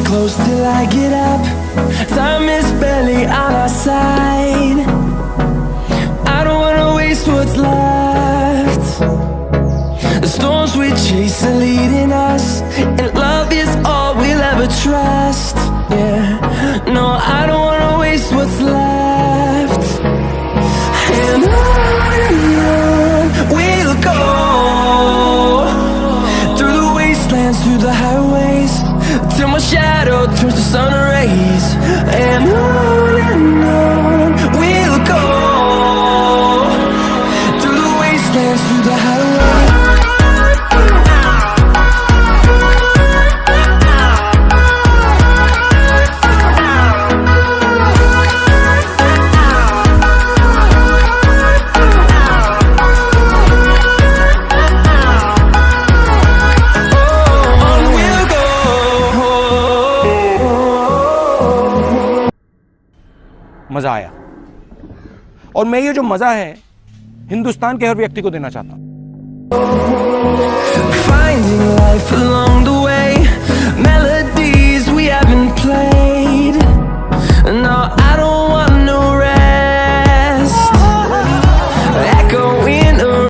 Close till I get up. Time is barely on our side. I don't wanna waste what's left. The storms we chase are leading us, and love is all we'll ever trust. Yeah, no, I don't wanna waste what's left. And on we'll go, through the wastelands, through the highways, till my shadow turns to sun rays. And on we'll go, through the wastelands, through the highways. मजा आया, और मैं ये जो मजा है हिंदुस्तान के हर व्यक्ति को देना चाहता हूं।